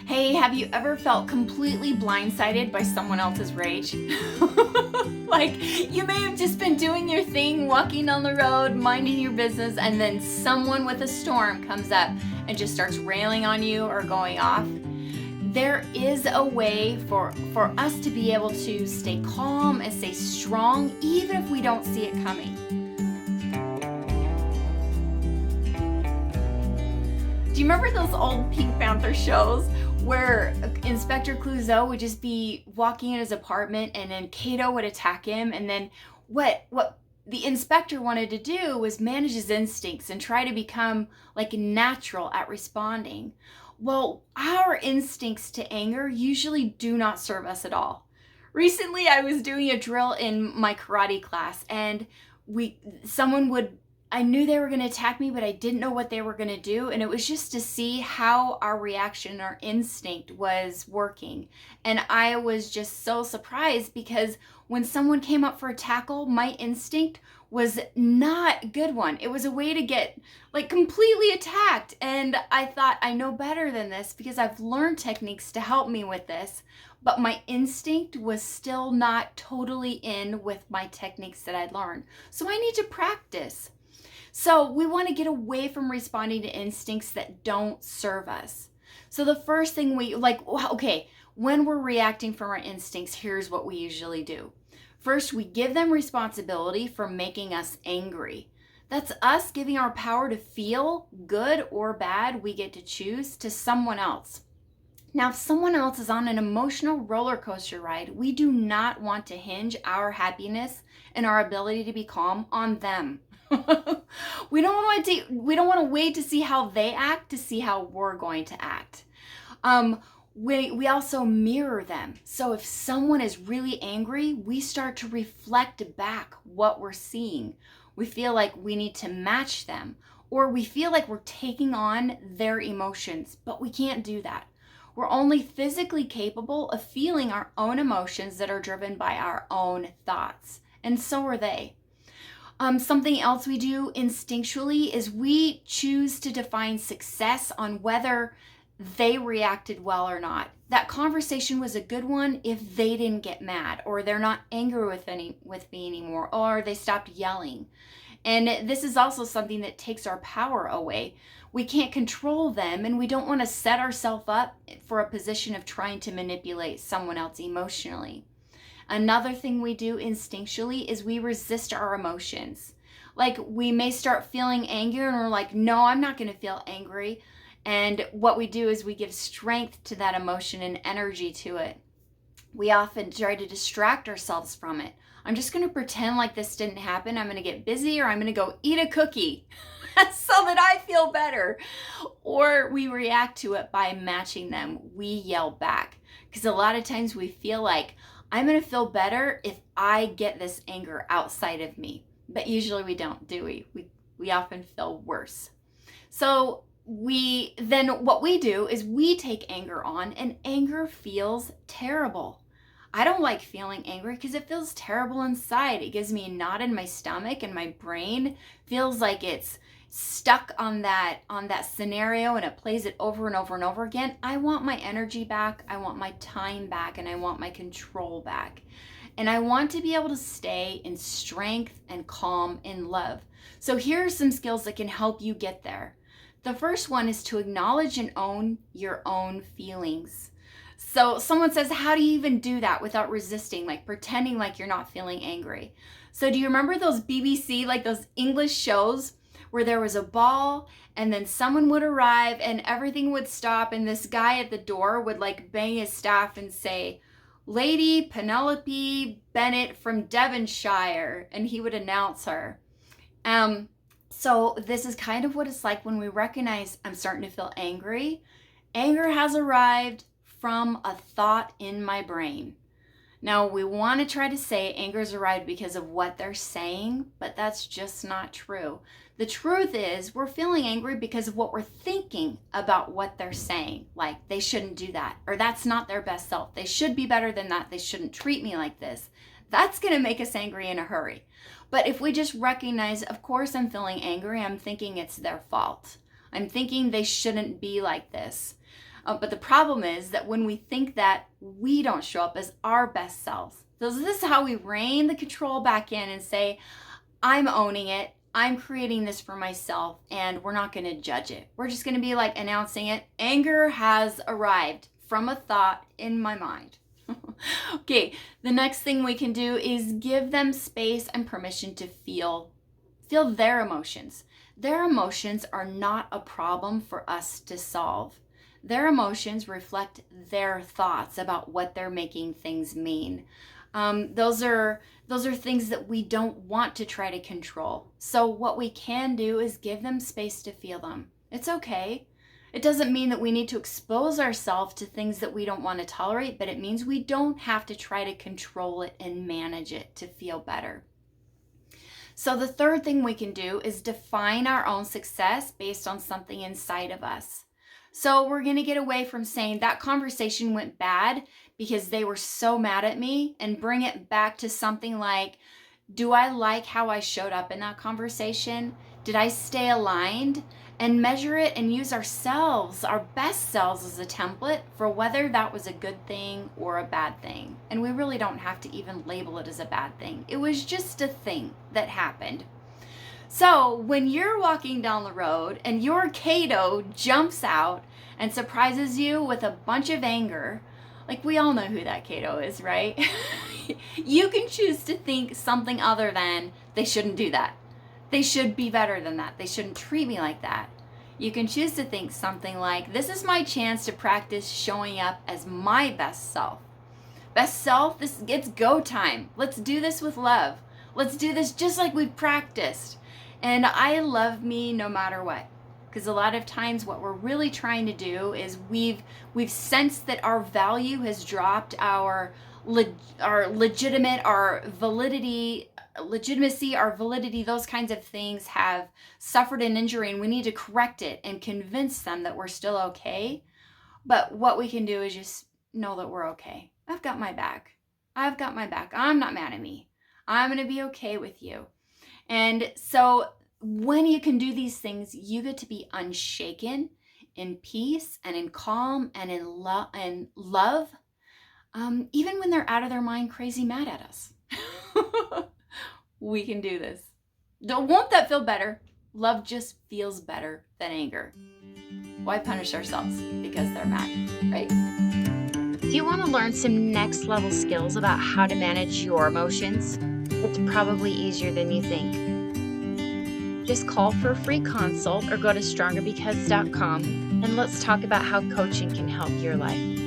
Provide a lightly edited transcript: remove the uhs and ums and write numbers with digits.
Hey, have you ever felt completely blindsided by someone else's rage? Like, you may have just been doing your thing, walking down the road, minding your business, and then someone with a storm comes up and just starts railing on you or going off. There is a way for us to be able to stay calm and stay strong, even if we don't see it coming. Do you remember those old Pink Panther shows where Inspector Clouseau would just be walking in his apartment and then Kato would attack him, and then what the inspector wanted to do was manage his instincts and try to become like natural at responding. Well, our instincts to anger usually do not serve us at all. Recently, I was doing a drill in my karate class, and someone would I knew they were going to attack me, but I didn't know what they were going to do. And it was just to see how our reaction, our instinct was working. And I was just so surprised because when someone came up for a tackle, my instinct was not a good one. It was a way to get like completely attacked. And I thought, I know better than this because I've learned techniques to help me with this. But my instinct was still not totally in with my techniques that I'd learned. So I need to practice. So we want to get away from responding to instincts that don't serve us. So the first thing when we're reacting from our instincts, here's what we usually do. First, we give them responsibility for making us angry. That's us giving our power to feel good or bad, we get to choose, to someone else. Now, if someone else is on an emotional roller coaster ride, we do not want to hinge our happiness and our ability to be calm on them. We don't want to wait to see how they act to see how we're going to act. We also mirror them. So if someone is really angry, we start to reflect back what we're seeing. We feel like we need to match them, or we feel like we're taking on their emotions, but we can't do that. We're only physically capable of feeling our own emotions that are driven by our own thoughts, and so are they. Something else we do instinctually is we choose to define success on whether they reacted well or not. That conversation was a good one if they didn't get mad, or they're not angry with me anymore, or they stopped yelling. And this is also something that takes our power away. We can't control them, and we don't want to set ourselves up for a position of trying to manipulate someone else emotionally. Another thing we do instinctually is we resist our emotions. Like, we may start feeling anger and we're like, no, I'm not going to feel angry. And what we do is we give strength to that emotion and energy to it. We often try to distract ourselves from it. I'm just going to pretend like this didn't happen. I'm going to get busy, or I'm going to go eat a cookie so that I feel better. Or we react to it by matching them. We yell back. Because a lot of times we feel like, I'm going to feel better if I get this anger outside of me. But usually we don't, do we? We often feel worse. So what we do is we take anger on, and anger feels terrible. I don't like feeling angry because it feels terrible inside. It gives me a knot in my stomach, and my brain feels like it's stuck on that scenario, and it plays it over and over and over again. I want my energy back, I want my time back, and I want my control back. And I want to be able to stay in strength and calm and love. So here are some skills that can help you get there. The first one is to acknowledge and own your own feelings. So someone says, how do you even do that without resisting, like pretending like you're not feeling angry? So do you remember those BBC, like those English shows where there was a ball and then someone would arrive and everything would stop, and this guy at the door would like bang his staff and say, Lady Penelope Bennett from Devonshire, and he would announce her. So this is kind of what it's like when we recognize I'm starting to feel angry. Anger has arrived from a thought in my brain. Now, we want to try to say anger's arrived because of what they're saying, but that's just not true. The truth is we're feeling angry because of what we're thinking about what they're saying. Like, they shouldn't do that, or that's not their best self. They should be better than that. They shouldn't treat me like this. That's going to make us angry in a hurry. But if we just recognize, of course I'm feeling angry, I'm thinking it's their fault. I'm thinking they shouldn't be like this. But the problem is that when we think that, we don't show up as our best selves. So this is how we rein the control back in and say, I'm owning it. I'm creating this for myself, and we're not going to judge it. We're just going to be like announcing it. Anger has arrived from a thought in my mind. Okay, the next thing we can do is give them space and permission to feel their emotions. Their emotions are not a problem for us to solve. Their emotions reflect their thoughts about what they're making things mean. Those are things that we don't want to try to control. So what we can do is give them space to feel them. It's okay. It doesn't mean that we need to expose ourselves to things that we don't want to tolerate, but it means we don't have to try to control it and manage it to feel better. So the third thing we can do is define our own success based on something inside of us. So we're going to get away from saying that conversation went bad because they were so mad at me, and bring it back to something like, do I like how I showed up in that conversation? Did I stay aligned? And measure it and use ourselves, our best selves, as a template for whether that was a good thing or a bad thing. And we really don't have to even label it as a bad thing. It was just a thing that happened. So when you're walking down the road and your Cato jumps out and surprises you with a bunch of anger, like we all know who that Cato is, right? You can choose to think something other than, they shouldn't do that. They should be better than that. They shouldn't treat me like that. You can choose to think something like, this is my chance to practice showing up as my best self. Best self, it's go time. Let's do this with love. Let's do this just like we've practiced. And I love me no matter what. Because a lot of times what we're really trying to do is we've sensed that our value has dropped, our legitimacy, our validity, those kinds of things have suffered an injury, and we need to correct it and convince them that we're still okay. But what we can do is just know that we're okay. I've got my back. I've got my back. I'm not mad at me. I'm going to be okay with you. And so when you can do these things, you get to be unshaken, in peace and in calm and in love, even when they're out of their mind crazy mad at us. We can do this. Won't that feel better? Love just feels better than anger. Why punish ourselves because they're mad, right? Do you want to learn some next level skills about how to manage your emotions? It's probably easier than you think. Just call for a free consult or go to strongerbecause.com and let's talk about how coaching can help your life.